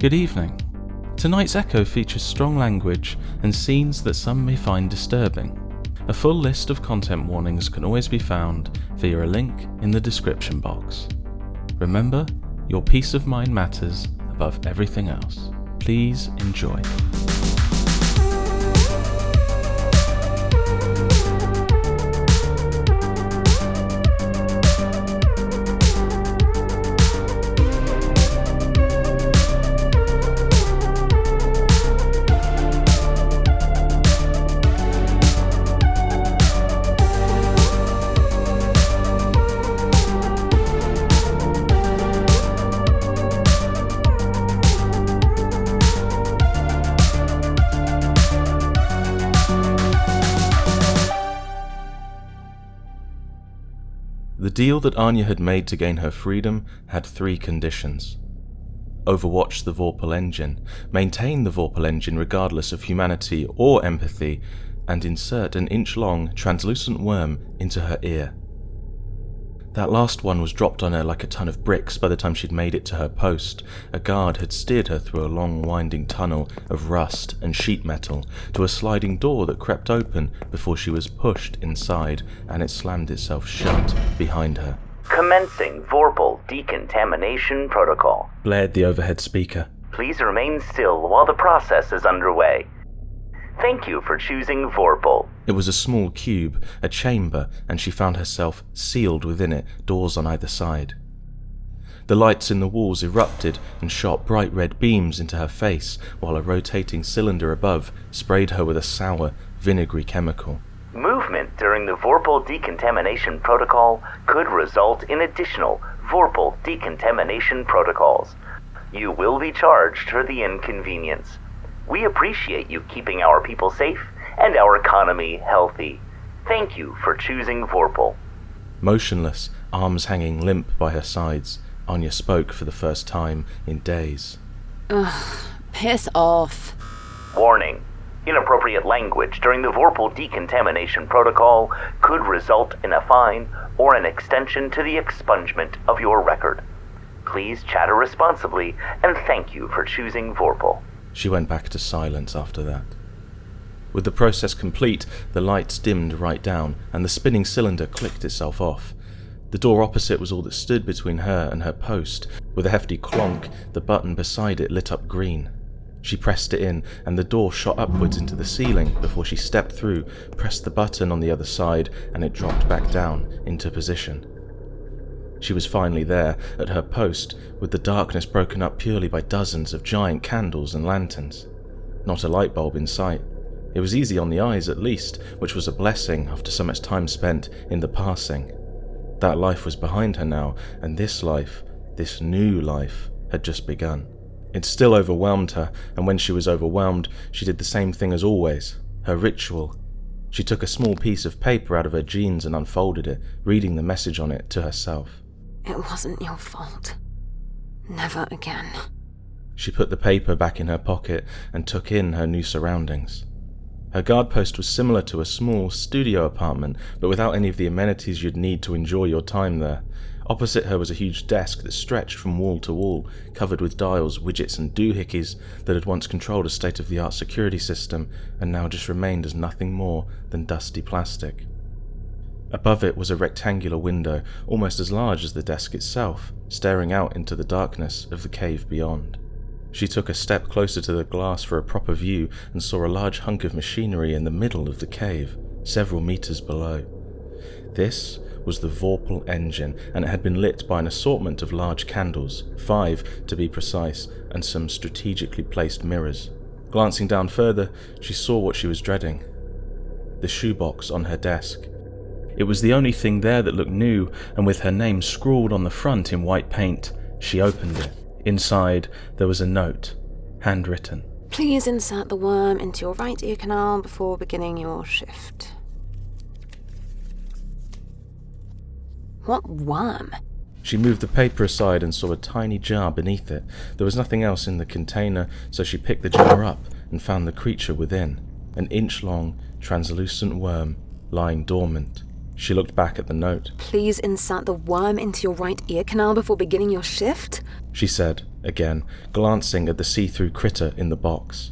Good evening. Tonight's Echo features strong language and scenes that some may find disturbing. A full list of content warnings can always be found via a link in the description box. Remember, your peace of mind matters above everything else. Please enjoy. The deal that Anya had made to gain her freedom had 3 conditions. Overwatch the Vorpal Engine, maintain the Vorpal Engine regardless of humanity or empathy, and insert an inch-long, translucent worm into her ear. That last one was dropped on her like a ton of bricks by the time she'd made it to her post. A guard had steered her through a long winding tunnel of rust and sheet metal to a sliding door that crept open before she was pushed inside, and it slammed itself shut behind her. Commencing Vorpal Decontamination Protocol, blared the overhead speaker. Please remain still while the process is underway. Thank you for choosing Vorpal. It was a small cube, a chamber, and she found herself sealed within it, doors on either side. The lights in the walls erupted and shot bright red beams into her face, while a rotating cylinder above sprayed her with a sour, vinegary chemical. Movement during the Vorpal Decontamination Protocol could result in additional Vorpal Decontamination Protocols. You will be charged for the inconvenience. We appreciate you keeping our people safe and our economy healthy. Thank you for choosing Vorpal. Motionless, arms hanging limp by her sides, Anya spoke for the first time in days. Ugh, piss off. Warning. Inappropriate language during the Vorpal Decontamination Protocol could result in a fine or an extension to the expungement of your record. Please chatter responsibly, and thank you for choosing Vorpal. She went back to silence after that. With the process complete, the lights dimmed right down, and the spinning cylinder clicked itself off. The door opposite was all that stood between her and her post. With a hefty clonk, the button beside it lit up green. She pressed it in, and the door shot upwards into the ceiling before she stepped through, pressed the button on the other side, and it dropped back down into position. She was finally there, at her post, with the darkness broken up purely by dozens of giant candles and lanterns. Not a light bulb in sight. It was easy on the eyes at least, which was a blessing after so much time spent in the passing. That life was behind her now, and this life, this new life, had just begun. It still overwhelmed her, and when she was overwhelmed, she did the same thing as always, her ritual. She took a small piece of paper out of her jeans and unfolded it, reading the message on it to herself. It wasn't your fault. Never again. She put the paper back in her pocket and took in her new surroundings. Her guard post was similar to a small studio apartment, but without any of the amenities you'd need to enjoy your time there. Opposite her was a huge desk that stretched from wall to wall, covered with dials, widgets and doohickeys that had once controlled a state-of-the-art security system and now just remained as nothing more than dusty plastic. Above it was a rectangular window, almost as large as the desk itself, staring out into the darkness of the cave beyond. She took a step closer to the glass for a proper view and saw a large hunk of machinery in the middle of the cave, several meters below. This was the Vorpal Engine, and it had been lit by an assortment of large candles, 5 to be precise, and some strategically placed mirrors. Glancing down further, she saw what she was dreading. The shoebox on her desk. It was the only thing there that looked new, and with her name scrawled on the front in white paint, she opened it. Inside, there was a note, handwritten. Please insert the worm into your right ear canal before beginning your shift. What worm? She moved the paper aside and saw a tiny jar beneath it. There was nothing else in the container, so she picked the jar up and found the creature within, an inch-long, translucent worm lying dormant. She looked back at the note. Please insert the worm into your right ear canal before beginning your shift, she said. again, glancing at the see-through critter in the box.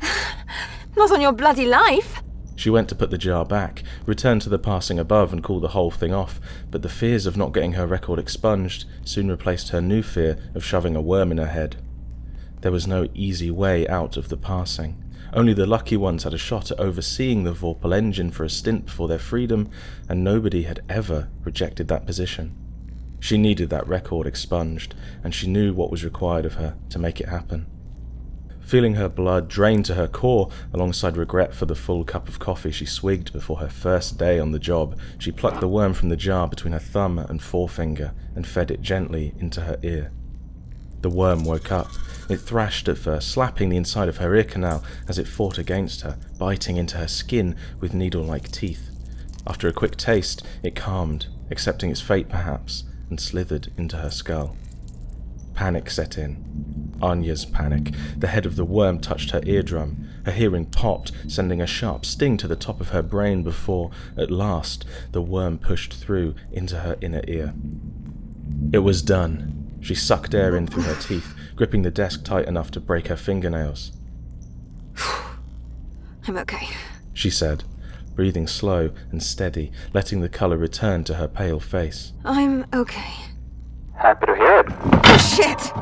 Not on your bloody life! She went to put the jar back, returned to the passing above and call the whole thing off, but the fears of not getting her record expunged soon replaced her new fear of shoving a worm in her head. There was no easy way out of the passing. Only the lucky ones had a shot at overseeing the Vorpal Engine for a stint before their freedom, and nobody had ever rejected that position. She needed that record expunged, and she knew what was required of her to make it happen. Feeling her blood drain to her core, alongside regret for the full cup of coffee she swigged before her first day on the job, she plucked the worm from the jar between her thumb and forefinger and fed it gently into her ear. The worm woke up. It thrashed at first, slapping the inside of her ear canal as it fought against her, biting into her skin with needle-like teeth. After a quick taste, it calmed, accepting its fate perhaps, and slithered into her skull. Panic set in. Anya's panic. The head of the worm touched her eardrum. Her hearing popped, sending a sharp sting to the top of her brain before, at last, the worm pushed through into her inner ear. It was done. She sucked air in through her teeth, gripping the desk tight enough to break her fingernails. I'm okay. She said, breathing slow and steady, letting the colour return to her pale face. I'm okay. Happy to hear it. Oh, shit!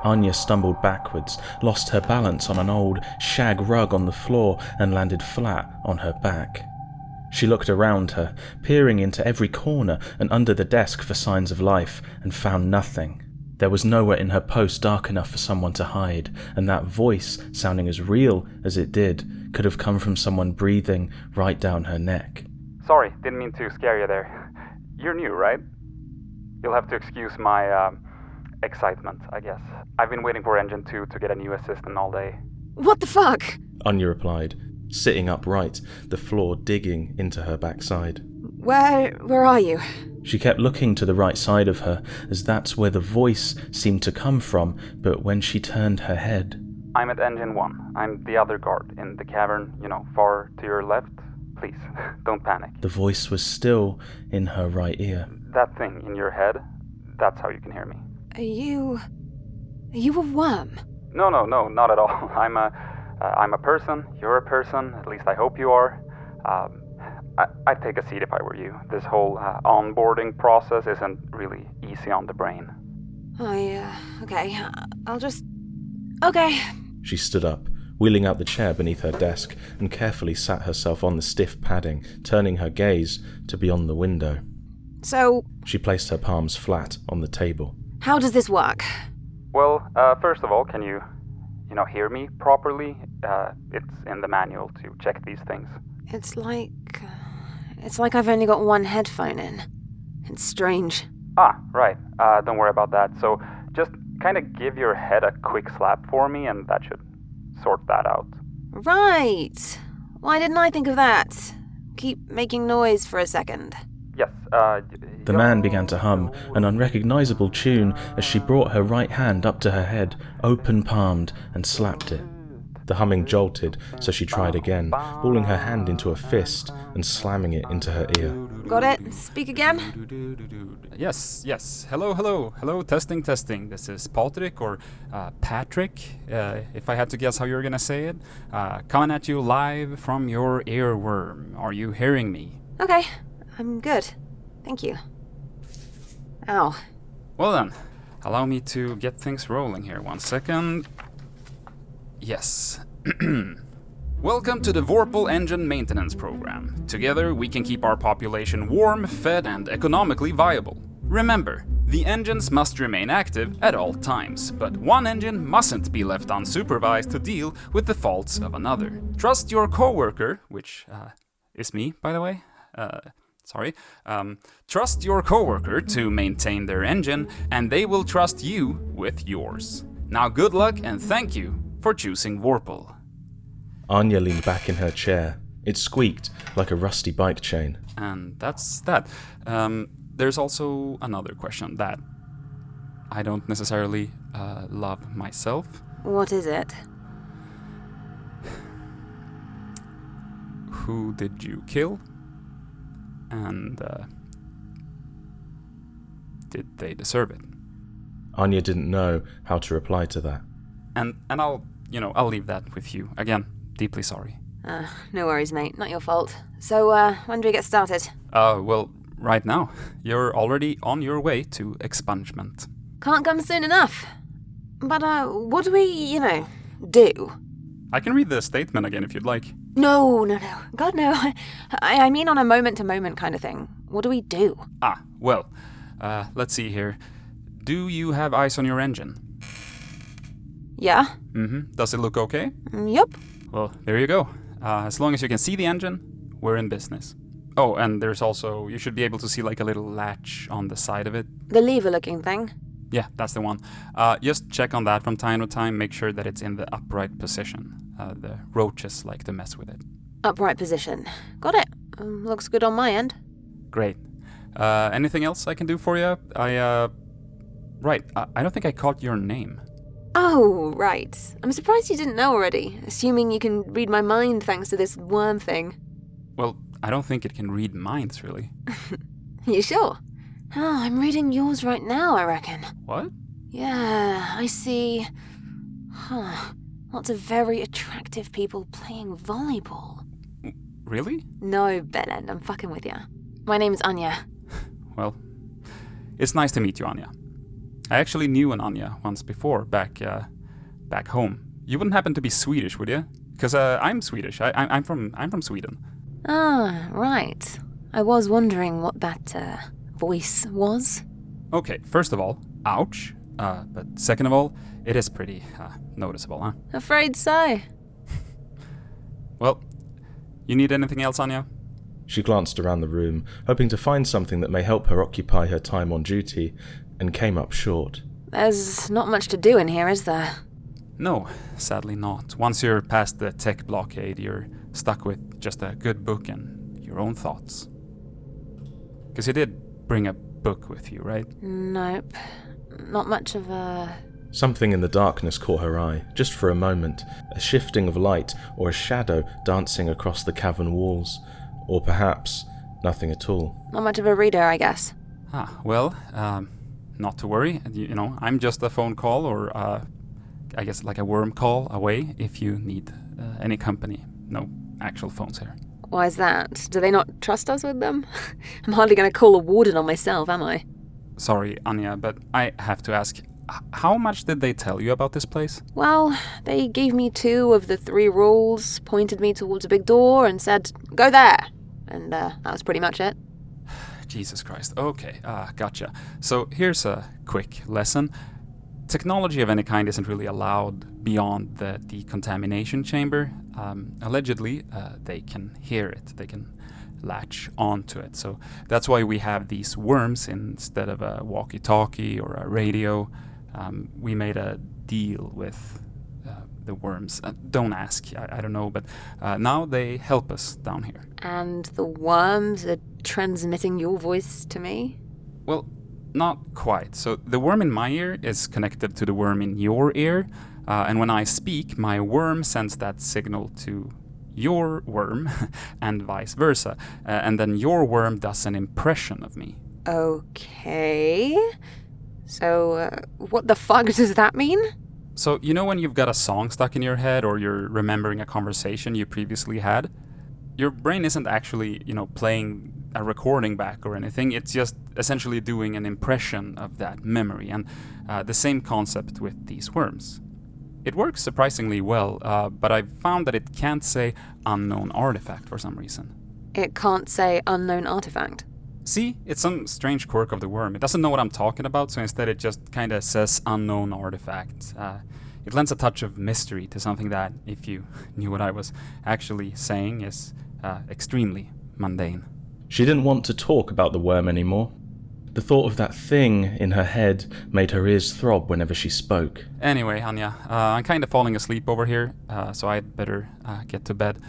Anya stumbled backwards, lost her balance on an old shag rug on the floor, and landed flat on her back. She looked around her, peering into every corner and under the desk for signs of life, and found nothing. There was nowhere in her post dark enough for someone to hide, and that voice, sounding as real as it did, could have come from someone breathing right down her neck. Sorry, didn't mean to scare you there. You're new, right? You'll have to excuse my, excitement, I guess. I've been waiting for Engine 2 to get a new assistant all day. What the fuck? Anya replied, sitting upright, the floor digging into her backside. Where are you? She kept looking to the right side of her, as that's where the voice seemed to come from, but when she turned her head... I'm at Engine 1. I'm the other guard in the cavern, far to your left. Please, don't panic. The voice was still in her right ear. That thing in your head, that's how you can hear me. Are you a worm? No, not at all. I'm a person, you're a person, at least I hope you are. I'd take a seat if I were you. This whole onboarding process isn't really easy on the brain. Okay. I'll just... Okay. She stood up, wheeling out the chair beneath her desk, and carefully sat herself on the stiff padding, turning her gaze to beyond the window. So... She placed her palms flat on the table. How does this work? Well, first of all, can you hear me properly? It's in the manual to check these things. It's like I've only got one headphone in. It's strange. Ah, right. Don't worry about that. So just kind of give your head a quick slap for me and that should sort that out. Right. Why didn't I think of that? Keep making noise for a second. Yes, The man began to hum an unrecognizable tune as she brought her right hand up to her head, open-palmed, and slapped it. The humming jolted, so she tried again, balling her hand into a fist and slamming it into her ear. Got it? Speak again? Yes. Hello, testing. This is Patrik, or Patrik, if I had to guess how you're gonna say it. Coming at you live from your earworm. Are you hearing me? Okay, I'm good. Thank you. Ow. Well then, allow me to get things rolling here. 1 second. Yes. Welcome to the Vorpal Engine maintenance program. Together we can keep our population warm, fed, and economically viable. Remember, the engines must remain active at all times, but one engine mustn't be left unsupervised to deal with the faults of another. Trust your coworker, which is me, by the way. Trust your coworker to maintain their engine, and they will trust you with yours. Now good luck and thank you for choosing Vorpal. Anya leaned back in her chair. It squeaked like a rusty bike chain. And that's that. There's also another question that I don't necessarily love myself. What is it? Who did you kill? And did they deserve it? Anya didn't know how to reply to that. And I'll leave that with you. Again, deeply sorry. No worries, mate. Not your fault. So, when do we get started? Well, right now. You're already on your way to expungement. Can't come soon enough. But, what do we, do? I can read the statement again if you'd like. No. God, no. I mean on a moment-to-moment kind of thing. What do we do? Well, let's see here. Do you have eyes on your engine? Yeah? Does it look okay? Yup. Well, there you go. As long as you can see the engine, we're in business. Oh, and there's also, you should be able to see like a little latch on the side of it. The lever-looking thing? Yeah, that's the one. Just check on that from time to time, make sure that it's in the upright position. The roaches like to mess with it. Upright position. Got it. Looks good on my end. Great. Anything else I can do for you? I don't think I caught your name. Oh, right. I'm surprised you didn't know already, assuming you can read my mind thanks to this worm thing. Well, I don't think it can read minds, really. You sure? Oh, I'm reading yours right now, I reckon. What? Yeah, I see. Lots of very attractive people playing volleyball. Really? No, Bellend, I'm fucking with ya. My name's Anya. Well, it's nice to meet you, Anya. I actually knew an Anya once before, back home. You wouldn't happen to be Swedish, would you? Because I'm Swedish. I'm from Sweden. Ah, right. I was wondering what that voice was. Okay, first of all, ouch. But second of all, it is pretty noticeable, huh? Afraid so. Well, you need anything else, Anya? She glanced around the room, hoping to find something that may help her occupy her time on duty, and came up short. There's not much to do in here, is there? No, sadly not. Once you're past the tech blockade, you're stuck with just a good book and your own thoughts. Because you did bring a book with you, right? Nope. Not much of a... Something in the darkness caught her eye, just for a moment, a shifting of light or a shadow dancing across the cavern walls. Or perhaps nothing at all. Not much of a reader, I guess. Well, not to worry. I'm just a phone call or, I guess like a worm call away if you need any company. No actual phones here. Why is that? Do they not trust us with them? I'm hardly going to call a warden on myself, am I? Sorry, Anya, but I have to ask, how much did they tell you about this place? Well, they gave me 2 of the 3 rules, pointed me towards a big door and said, go there. And that was pretty much it. Jesus Christ. Okay, gotcha. So here's a quick lesson. Technology of any kind isn't really allowed beyond the decontamination chamber. Allegedly, they can hear it. They can latch onto it. So that's why we have these worms instead of a walkie-talkie or a radio. We made a deal with the worms. Don't ask, I don't know, but now they help us down here. And the worms are transmitting your voice to me? Well, not quite. So the worm in my ear is connected to the worm in your ear, and when I speak, my worm sends that signal to your worm, and vice versa, and then your worm does an impression of me. Okay. So, what the fuck does that mean? So, when you've got a song stuck in your head, or you're remembering a conversation you previously had, your brain isn't actually, playing a recording back or anything. It's just essentially doing an impression of that memory, and the same concept with these worms. It works surprisingly well, but I've found that it can't say unknown artifact for some reason. It can't say unknown artifact? See, it's some strange quirk of the worm. It doesn't know what I'm talking about, so instead it just kinda says unknown artifact. It lends a touch of mystery to something that, if you knew what I was actually saying, is extremely mundane. She didn't want to talk about the worm anymore. The thought of that thing in her head made her ears throb whenever she spoke. Anyway, Anya, I'm kinda falling asleep over here, so I'd better get to bed.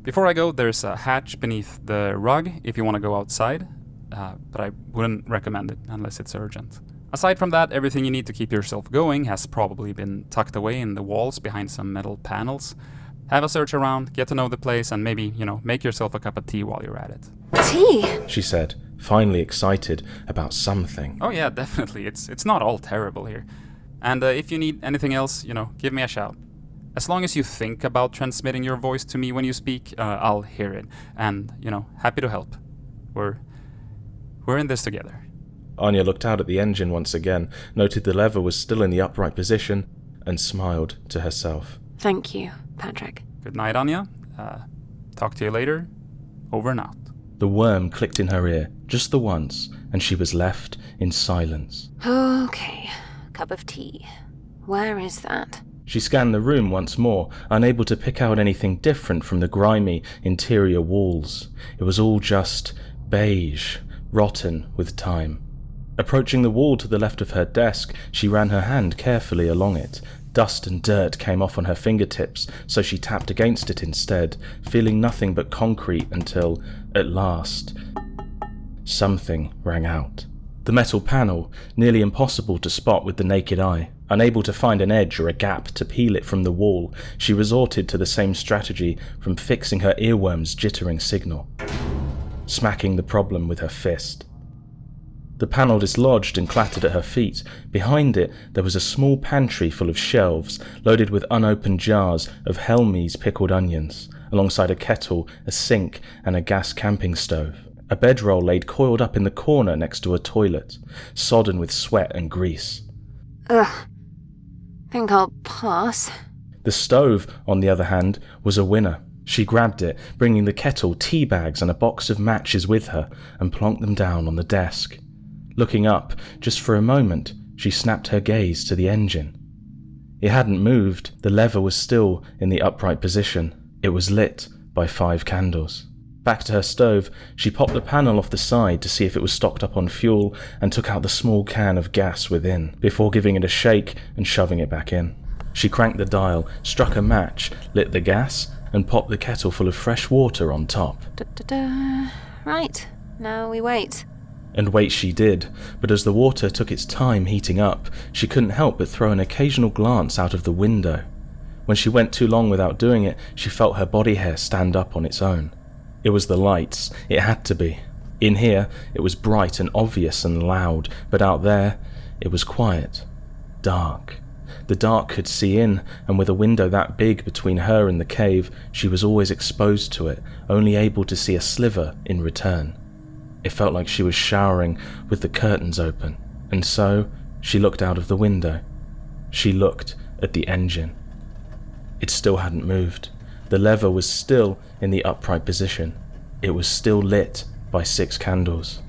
Before I go, there's a hatch beneath the rug if you want to go outside, but I wouldn't recommend it unless it's urgent. Aside from that, everything you need to keep yourself going has probably been tucked away in the walls behind some metal panels. Have a search around, get to know the place, and maybe, make yourself a cup of tea while you're at it. Tea? She said, finally excited about something. Oh yeah, definitely. It's not all terrible here. And if you need anything else, give me a shout. As long as you think about transmitting your voice to me when you speak, I'll hear it. And, happy to help. We're in this together. Anya looked out at the engine once again, noted the lever was still in the upright position, and smiled to herself. Thank you, Patrik. Good night, Anya. Talk to you later. Over and out. The worm clicked in her ear, just the once, and she was left in silence. Okay, cup of tea. Where is that? She scanned the room once more, unable to pick out anything different from the grimy interior walls. It was all just beige, rotten with time. Approaching the wall to the left of her desk, she ran her hand carefully along it. Dust and dirt came off on her fingertips, so she tapped against it instead, feeling nothing but concrete until, at last, something rang out. The metal panel, nearly impossible to spot with the naked eye. Unable to find an edge or a gap to peel it from the wall, she resorted to the same strategy from fixing her earworm's jittering signal, smacking the problem with her fist. The panel dislodged and clattered at her feet. Behind it, there was a small pantry full of shelves, loaded with unopened jars of Helmy's pickled onions, alongside a kettle, a sink, and a gas camping stove. A bedroll laid coiled up in the corner next to a toilet, sodden with sweat and grease. Ugh. Think I'll pass. The stove, on the other hand, was a winner. She grabbed it, bringing the kettle, tea bags, and a box of matches with her, and plonked them down on the desk. Looking up, just for a moment, she snapped her gaze to the engine. It hadn't moved. The lever was still in the upright position. It was lit by 5 candles. Back to her stove, she popped the panel off the side to see if it was stocked up on fuel and took out the small can of gas within, before giving it a shake and shoving it back in. She cranked the dial, struck a match, lit the gas, and popped the kettle full of fresh water on top. Right, now we wait. And wait she did, but as the water took its time heating up, she couldn't help but throw an occasional glance out of the window. When she went too long without doing it, she felt her body hair stand up on its own. It was the lights. It had to be. In here, it was bright and obvious and loud, but out there, it was quiet, dark. The dark could see in, and with a window that big between her and the cave, she was always exposed to it, only able to see a sliver in return. It felt like she was showering with the curtains open, and so she looked out of the window. She looked at the engine. It still hadn't moved. The lever was still in the upright position. It was still lit by 6 candles.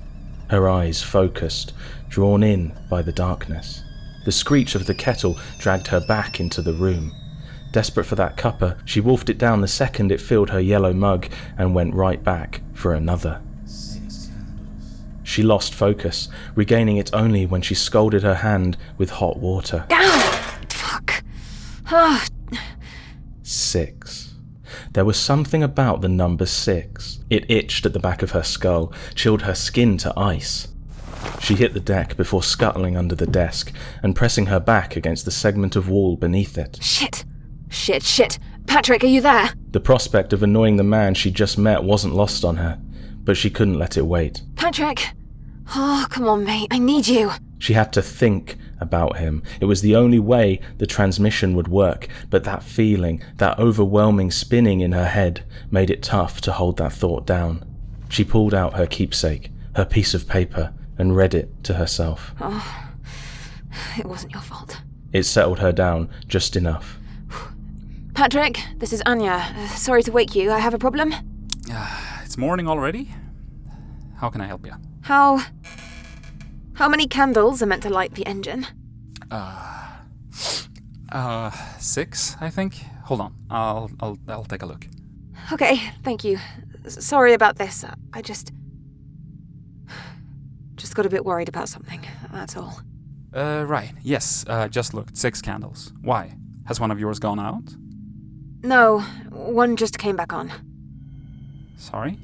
Her eyes focused, drawn in by the darkness. The screech of the kettle dragged her back into the room. Desperate for that cuppa, she wolfed it down the second it filled her yellow mug and went right back for another. 6 candles. She lost focus, regaining it only when she scalded her hand with hot water. Ow! Fuck. 6. There was something about the number 6. It itched at the back of her skull, chilled her skin to ice. She hit the deck before scuttling under the desk and pressing her back against the segment of wall beneath it. Shit. Patrik, are you there? The prospect of annoying the man she'd just met wasn't lost on her, but she couldn't let it wait. Patrik! Oh, come on, mate. I need you. She had to think about him. It was the only way the transmission would work, but that feeling, that overwhelming spinning in her head, made it tough to hold that thought down. She pulled out her keepsake, her piece of paper, and read it to herself. Oh, it wasn't your fault. It settled her down just enough. Patrik, this is Anya. Sorry to wake you. I have a problem. It's morning already. How can I help you? How many candles are meant to light the engine? 6, I think. Hold on. I'll take a look. Okay, thank you. Sorry about this. I just got a bit worried about something. That's all. Right. Yes, just looked. 6 candles. Why? Has one of yours gone out? No, one just came back on. Sorry?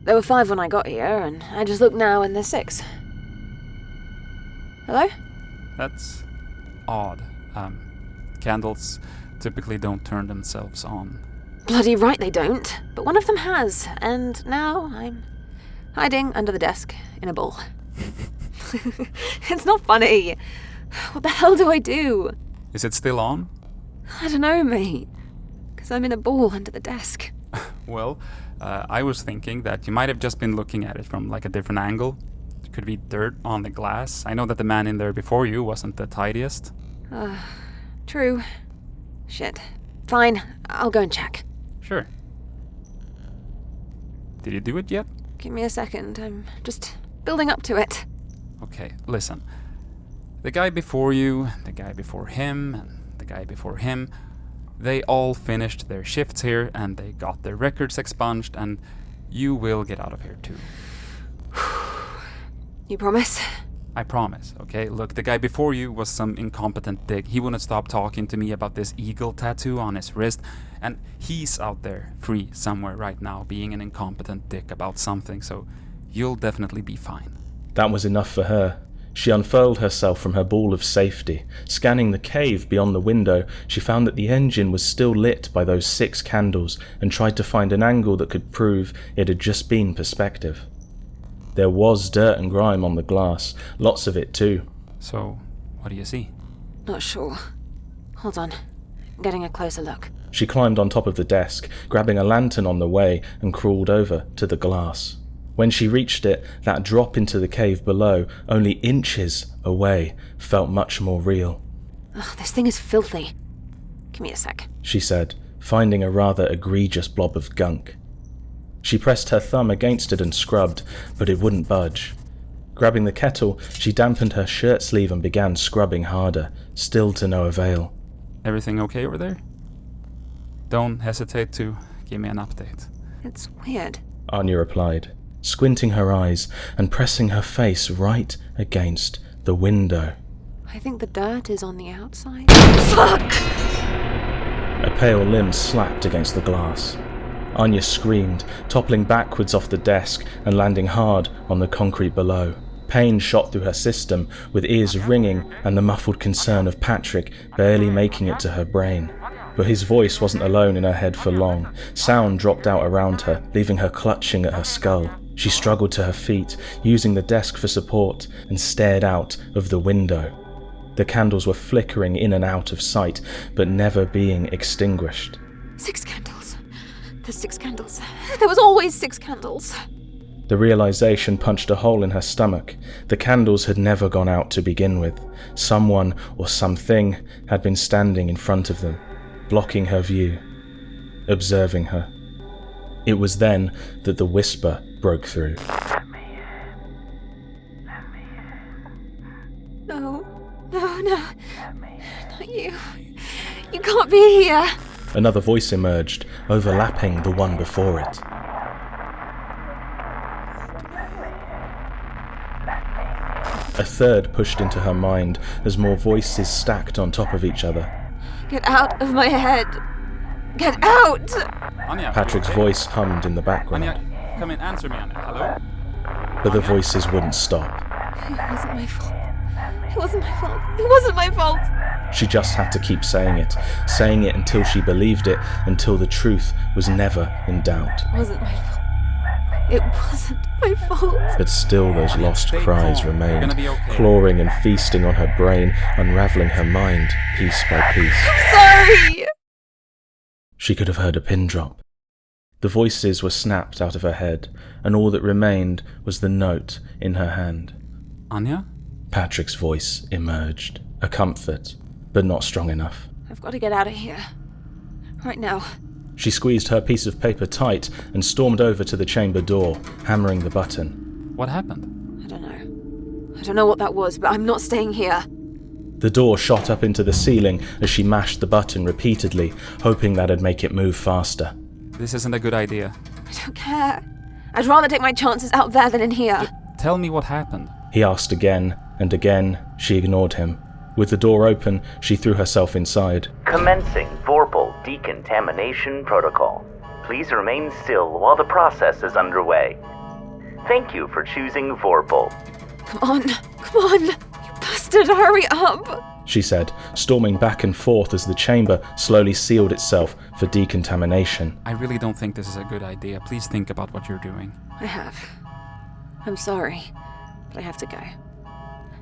There were 5 when I got here, and I just looked now and there's 6. Hello? That's odd. Candles typically don't turn themselves on. Bloody right they don't, but one of them has, and now hiding under the desk in a bowl. It's not funny. What the hell do I do? Is it still on? I don't know, mate. Because I'm in a ball under the desk. Well, I was thinking that you might have just been looking at it from like a different angle. There could be dirt on the glass. I know that the man in there before you wasn't the tidiest. True. Shit. Fine, I'll go and check. Sure. Did you do it yet? Give me a second, I'm just building up to it. Okay, listen. The guy before you, the guy before him, and the guy before him, they all finished their shifts here and they got their records expunged, and you will get out of here too. You promise? I promise, okay? Look, the guy before you was some incompetent dick. He wouldn't stop talking to me about this eagle tattoo on his wrist, and he's out there free somewhere right now being an incompetent dick about something, so you'll definitely be fine. That was enough for her. She unfurled herself from her ball of safety. Scanning the cave beyond the window, she found that the engine was still lit by those 6 candles and tried to find an angle that could prove it had just been perspective. There was dirt and grime on the glass, lots of it too. So, what do you see? Not sure. Hold on. I'm getting a closer look. She climbed on top of the desk, grabbing a lantern on the way, and crawled over to the glass. When she reached it, that drop into the cave below, only inches away, felt much more real. Ugh, this thing is filthy. Give me a sec. She said, finding a rather egregious blob of gunk. She pressed her thumb against it and scrubbed, but it wouldn't budge. Grabbing the kettle, she dampened her shirt sleeve and began scrubbing harder, still to no avail. Everything okay over there? Don't hesitate to give me an update. It's weird. Anya replied, squinting her eyes and pressing her face right against the window. I think the dirt is on the outside. Fuck! A pale limb slapped against the glass. Anya screamed, toppling backwards off the desk and landing hard on the concrete below. Pain shot through her system, with ears ringing and the muffled concern of Patrik barely making it to her brain. But his voice wasn't alone in her head for long. Sound dropped out around her, leaving her clutching at her skull. She struggled to her feet, using the desk for support, and stared out of the window. The candles were flickering in and out of sight, but never being extinguished. 6 candles. There's 6 candles. There was always 6 candles. The realization punched a hole in her stomach. The candles had never gone out to begin with. Someone or something had been standing in front of them, blocking her view, observing her. It was then that the whisper broke through. No. Not you. You can't be here. Another voice emerged, overlapping the one before it. A third pushed into her mind as more voices stacked on top of each other. Get out of my head. Get out! Anya, Patrik's voice hummed in the background, Anya, come in, answer me, Anya. Hello? but the voices wouldn't stop. It wasn't my fault. It wasn't my fault. It wasn't my fault. She just had to keep saying it until she believed it, until the truth was never in doubt. It wasn't my fault. It wasn't my fault. But still those lost Stay cries calm. You're remained, gonna be okay. clawing and feasting on her brain, unravelling her mind piece by piece. Sorry! She could have heard a pin drop. The voices were snapped out of her head, and all that remained was the note in her hand. Anya? Patrik's voice emerged, a comfort, but not strong enough. I've got to get out of here. Right now. She squeezed her piece of paper tight and stormed over to the chamber door, hammering the button. What happened? I don't know. I don't know what that was, but I'm not staying here. The door shot up into the ceiling as she mashed the button repeatedly, hoping that'd make it move faster. This isn't a good idea. I don't care. I'd rather take my chances out there than in here. Tell me what happened. He asked again, and again she ignored him. With the door open, she threw herself inside. Commencing Vorpal decontamination protocol. Please remain still while the process is underway. Thank you for choosing Vorpal. Come on, you bastard, hurry up! She said, storming back and forth as the chamber slowly sealed itself for decontamination. I really don't think this is a good idea. Please think about what you're doing. I have. I'm sorry, but I have to go.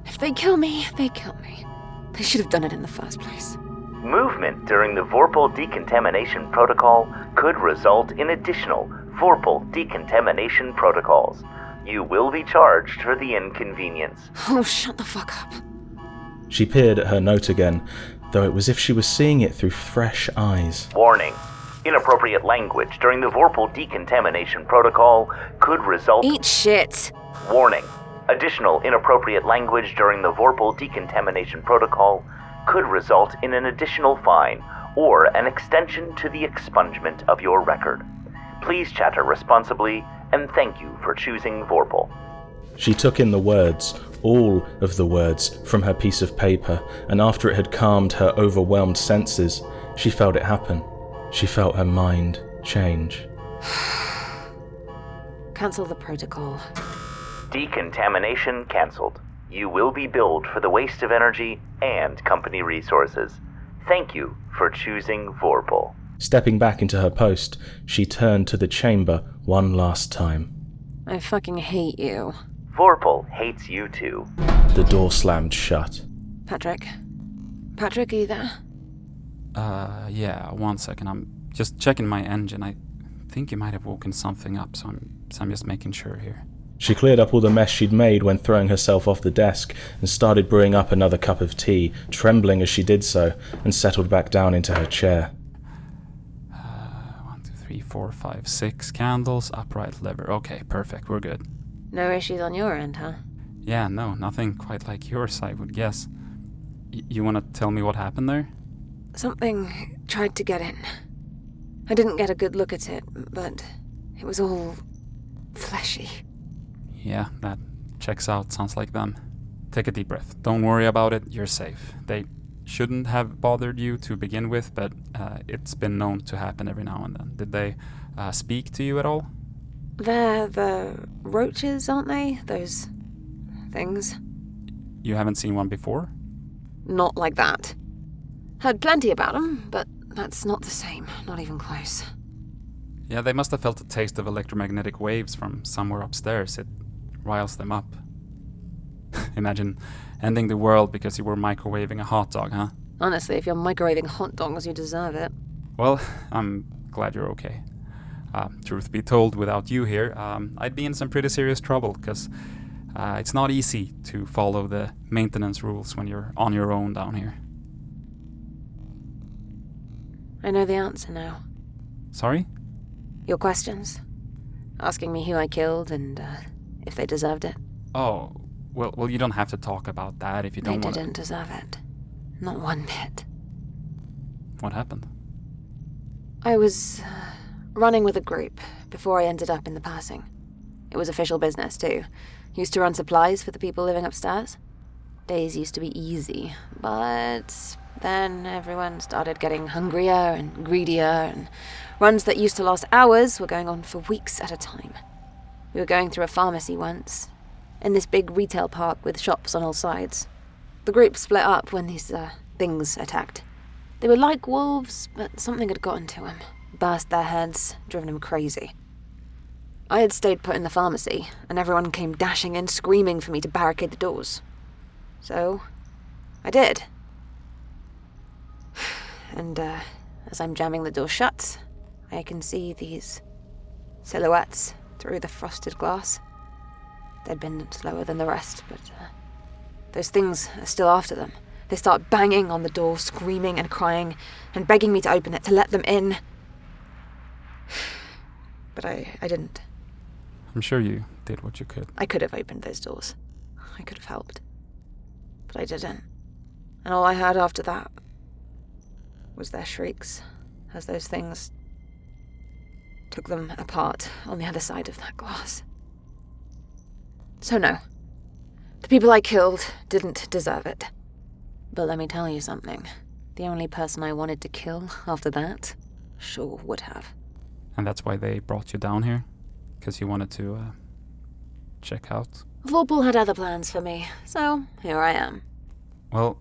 If they kill me, they kill me. They should have done it in the first place. Movement during the Vorpal decontamination protocol could result in additional Vorpal decontamination protocols. You will be charged for the inconvenience. Oh, shut the fuck up. She peered at her note again, though it was as if she was seeing it through fresh eyes. Warning. Inappropriate language during the Vorpal decontamination protocol could result... Eat shit. Warning. Additional inappropriate language during the Vorpal decontamination protocol could result in an additional fine or an extension to the expungement of your record. Please chatter responsibly, and thank you for choosing Vorpal. She took in the words, all of the words, from her piece of paper, and after it had calmed her overwhelmed senses, she felt it happen. She felt her mind change. Cancel the protocol. Decontamination cancelled. You will be billed for the waste of energy and company resources. Thank you for choosing Vorpal. Stepping back into her post, she turned to the chamber one last time. I fucking hate you. Vorpal hates you too. The door slammed shut. Patrik? Patrik, are you there? Yeah, 1 second. I'm just checking my engine. I think you might have woken something up, so I'm just making sure here. She cleared up all the mess she'd made when throwing herself off the desk and started brewing up another cup of tea, trembling as she did so, and settled back down into her chair. 1, 2, 3, 4, 5, 6 candles, upright lever. Okay, perfect, we're good. No issues on your end, huh? Yeah, no, nothing quite like yours, I would guess. You want to tell me what happened there? Something tried to get in. I didn't get a good look at it, but it was all fleshy. Yeah, that checks out, sounds like them. Take a deep breath. Don't worry about it, you're safe. They shouldn't have bothered you to begin with, but it's been known to happen every now and then. Did they speak to you at all? They're the roaches, aren't they? Those things. You haven't seen one before? Not like that. Heard plenty about them, but that's not the same. Not even close. Yeah, they must have felt a taste of electromagnetic waves from somewhere upstairs. It riles them up. Imagine ending the world because you were microwaving a hot dog, huh? Honestly, if you're microwaving hot dogs, you deserve it. Well, I'm glad you're okay. Truth be told, without you here, I'd be in some pretty serious trouble, because it's not easy to follow the maintenance rules when you're on your own down here. I know the answer now. Sorry? Your questions. Asking me who I killed and if they deserved it. Oh, well, you don't have to talk about that if you don't want to. They didn't deserve it. Not one bit. What happened? I was running with a group before I ended up in the passing. It was official business, too. Used to run supplies for the people living upstairs. Days used to be easy, but then everyone started getting hungrier and greedier, and runs that used to last hours were going on for weeks at a time. We were going through a pharmacy once, in this big retail park with shops on all sides. The group split up when these things attacked. They were like wolves, but something had gotten to them. Burst their heads, driven them crazy. I had stayed put in the pharmacy, and everyone came dashing in, screaming for me to barricade the doors. So, I did. And as I'm jamming the door shut, I can see these silhouettes through the frosted glass. They'd been slower than the rest, but those things are still after them. They start banging on the door, screaming and crying, and begging me to open it, to let them in. But I didn't. I'm sure you did what you could. I could have opened those doors. I could have helped. But I didn't. And all I heard after that was their shrieks as those things took them apart on the other side of that glass. So no, the people I killed didn't deserve it. But let me tell you something. The only person I wanted to kill after that sure would have. And that's why they brought you down here? Because you wanted to check out? Vorpal had other plans for me, so here I am. Well,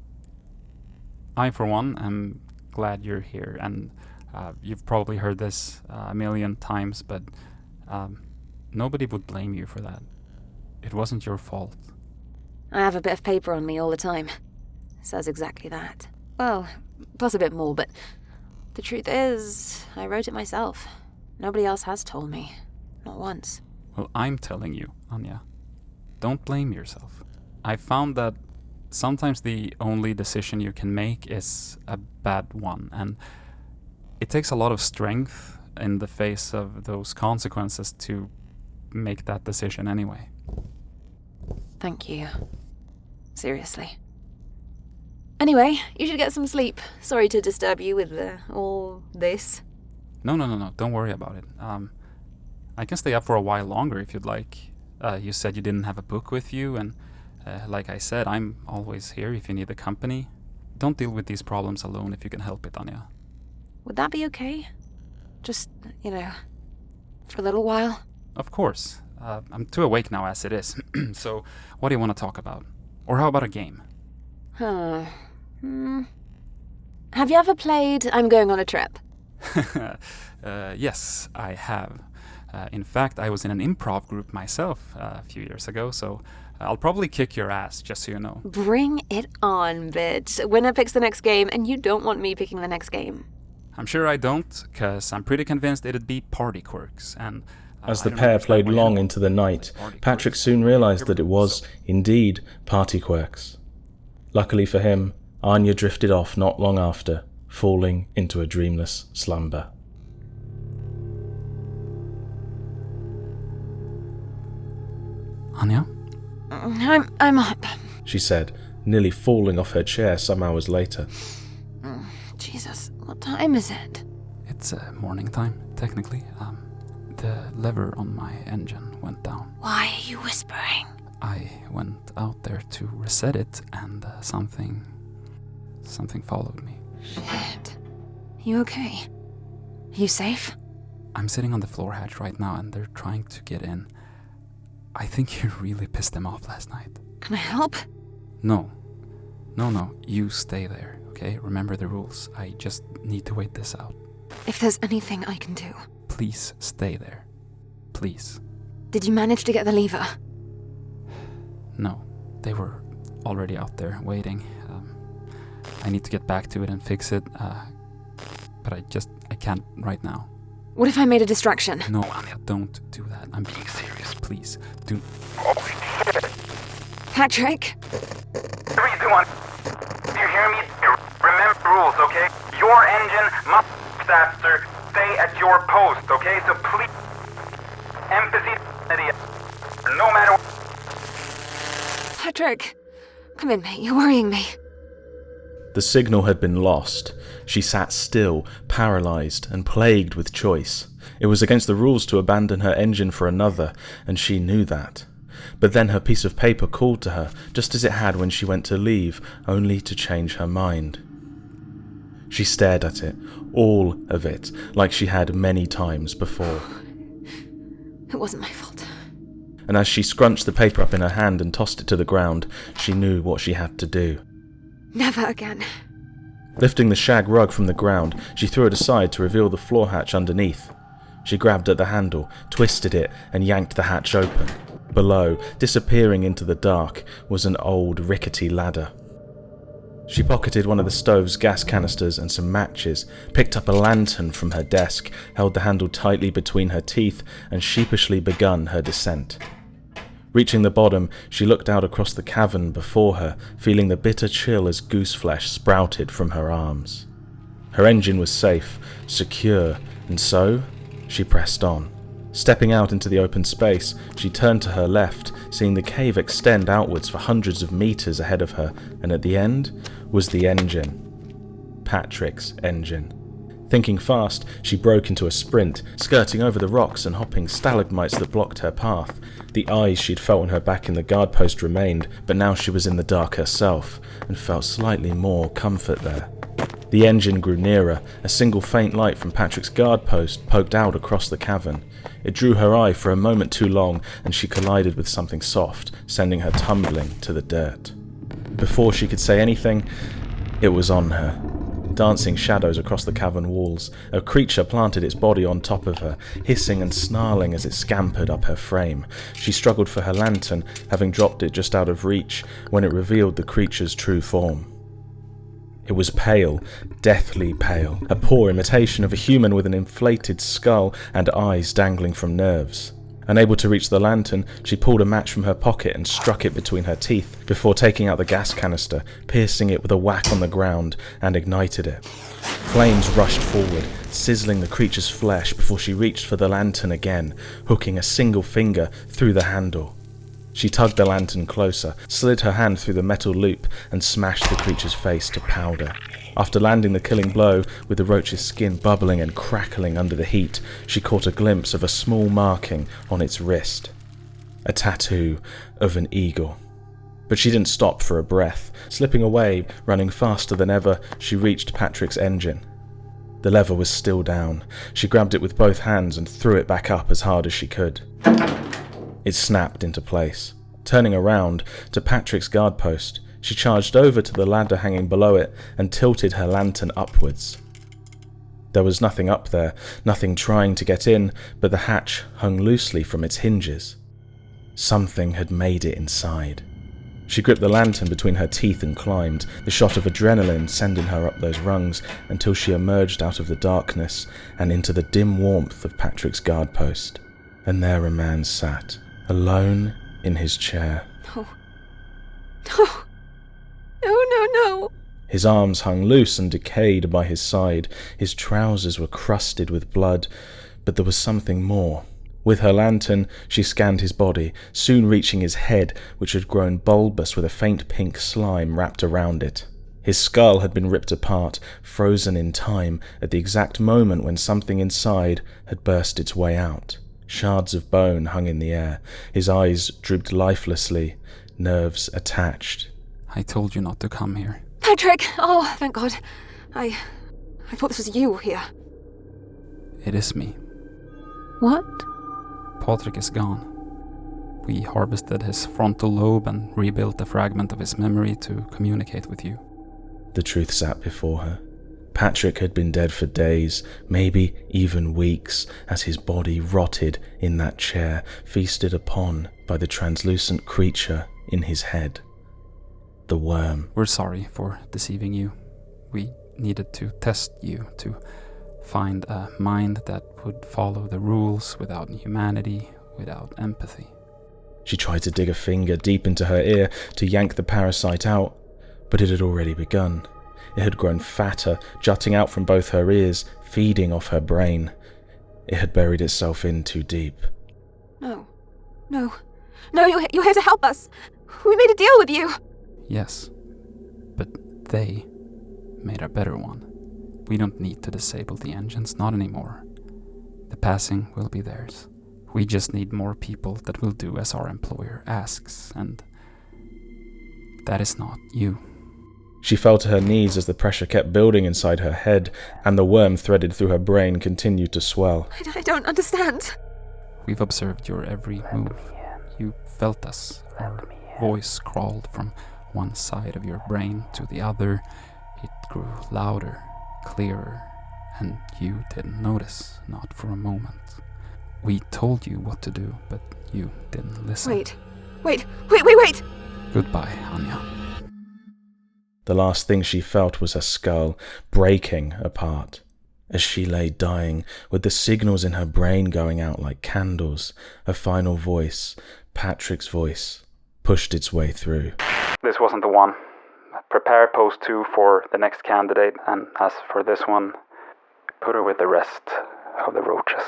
I for one am glad you're here, and you've probably heard this a million times, but nobody would blame you for that. It wasn't your fault. I have a bit of paper on me all the time. Says exactly that. Well, plus a bit more, but the truth is, I wrote it myself. Nobody else has told me. Not once. Well, I'm telling you, Anya. Don't blame yourself. I found that sometimes the only decision you can make is a bad one, and it takes a lot of strength in the face of those consequences to make that decision anyway. Thank you. Seriously. Anyway, you should get some sleep. Sorry to disturb you with all this. No, don't worry about it. I can stay up for a while longer if you'd like. You said you didn't have a book with you, and like I said, I'm always here if you need the company. Don't deal with these problems alone if you can help it, Anya. Would that be okay? Just, for a little while? Of course. I'm too awake now as it is. So, what do you want to talk about? Or how about a game? Have you ever played I'm Going on a Trip? Yes, I have. In fact, I was in an improv group myself a few years ago, so I'll probably kick your ass, just so you know. Bring it on, bitch. Winner picks the next game, and you don't want me picking the next game. I'm sure I don't, because I'm pretty convinced it'd be Party Quirks, and... As the pair played long into the night, Patrik soon realised that it was, indeed, Party Quirks. Luckily for him, Anya drifted off not long after, falling into a dreamless slumber. Anya? I'm up. She said, nearly falling off her chair some hours later. Jesus, what time is it? It's morning time, technically. The lever on my engine went down. Why are you whispering? I went out there to reset it, and something followed me. Shit. You okay? You safe? I'm sitting on the floor hatch right now, and they're trying to get in. I think you really pissed them off last night. Can I help? No, you stay there, okay? Remember the rules. I just need to wait this out. If there's anything I can do. Please stay there. Please. Did you manage to get the lever? No, they were already out there waiting. I need to get back to it and fix it, but I can't right now. What if I made a distraction? No, Anya, don't do that. I'm being serious, please. Do... Patrik? 3, 2, 1. Do you hear me? Remember the rules, okay? Your engine must faster. Stay at your post, okay? So please, empathy, no matter what. Patrik, come in, mate. You're worrying me. The signal had been lost. She sat still, paralysed and plagued with choice. It was against the rules to abandon her engine for another, and she knew that. But then her piece of paper called to her, just as it had when she went to leave, only to change her mind. She stared at it, all of it, like she had many times before. It wasn't my fault. And as she scrunched the paper up in her hand and tossed it to the ground, she knew what she had to do. Never again. Lifting the shag rug from the ground, she threw it aside to reveal the floor hatch underneath. She grabbed at the handle, twisted it, and yanked the hatch open. Below, disappearing into the dark, was an old, rickety ladder. She pocketed one of the stove's gas canisters and some matches, picked up a lantern from her desk, held the handle tightly between her teeth, and sheepishly begun her descent. Reaching the bottom, she looked out across the cavern before her, feeling the bitter chill as goose flesh sprouted from her arms. Her engine was safe, secure, and so she pressed on. Stepping out into the open space, she turned to her left, seeing the cave extend outwards for hundreds of meters ahead of her, and at the end was the engine. Patrik's engine. Thinking fast, she broke into a sprint, skirting over the rocks and hopping stalagmites that blocked her path. The eyes she'd felt on her back in the guard post remained, but now she was in the dark herself, and felt slightly more comfort there. The engine grew nearer. A single faint light from Patrik's guard post poked out across the cavern. It drew her eye for a moment too long, and she collided with something soft, sending her tumbling to the dirt. Before she could say anything, it was on her. dancing shadows across the cavern walls. A creature planted its body on top of her, hissing and snarling as it scampered up her frame. She struggled for her lantern, having dropped it just out of reach, when it revealed the creature's true form. It was pale, deathly pale, a poor imitation of a human with an inflated skull and eyes dangling from nerves. Unable to reach the lantern, she pulled a match from her pocket and struck it between her teeth before taking out the gas canister, piercing it with a whack on the ground, and ignited it. Flames rushed forward, sizzling the creature's flesh before she reached for the lantern again, hooking a single finger through the handle. She tugged the lantern closer, slid her hand through the metal loop, and smashed the creature's face to powder. After landing the killing blow, with the roach's skin bubbling and crackling under the heat, she caught a glimpse of a small marking on its wrist. A tattoo of an eagle. But she didn't stop for a breath. Slipping away, running faster than ever, she reached Patrik's engine. The lever was still down. She grabbed it with both hands and threw it back up as hard as she could. It snapped into place. Turning around to Patrik's guard post, she charged over to the ladder hanging below it and tilted her lantern upwards. There was nothing up there, nothing trying to get in, but the hatch hung loosely from its hinges. Something had made it inside. She gripped the lantern between her teeth and climbed, the shot of adrenaline sending her up those rungs until she emerged out of the darkness and into the dim warmth of Patrik's guard post. And there a man sat, alone in his chair. No. No. No. His arms hung loose and decayed by his side. His trousers were crusted with blood, but there was something more. With her lantern, she scanned his body, soon reaching his head, which had grown bulbous with a faint pink slime wrapped around it. His skull had been ripped apart, frozen in time, at the exact moment when something inside had burst its way out. Shards of bone hung in the air. His eyes drooped lifelessly, nerves attached. I told you not to come here. Patrik! Oh, thank God. I thought this was you here. It is me. What? Patrik is gone. We harvested his frontal lobe and rebuilt a fragment of his memory to communicate with you. The truth sat before her. Patrik had been dead for days, maybe even weeks, as his body rotted in that chair, feasted upon by the translucent creature in his head. The worm. We're sorry for deceiving you. We needed to test you, to find a mind that would follow the rules without humanity, without empathy. She tried to dig a finger deep into her ear to yank the parasite out, but it had already begun. It had grown fatter, jutting out from both her ears, feeding off her brain. It had buried itself in too deep. No, you're here to help us. We made a deal with you. Yes, but they made a better one. We don't need to disable the engines, not anymore. The passing will be theirs. We just need more people that will do as our employer asks, and that is not you. She fell to her knees as the pressure kept building inside her head, and the worm threaded through her brain continued to swell. I don't understand. We've observed your every move. You felt us. Our voice crawled from one side of your brain to the other. It grew louder, clearer, and you didn't notice, not for a moment. We told you what to do, but you didn't listen. Wait! Goodbye, Anya. The last thing she felt was her skull breaking apart. As she lay dying, with the signals in her brain going out like candles, her final voice, Patrik's voice, pushed its way through. This wasn't the one. Prepare post 2 for the next candidate, and as for this one, put her with the rest of the roaches.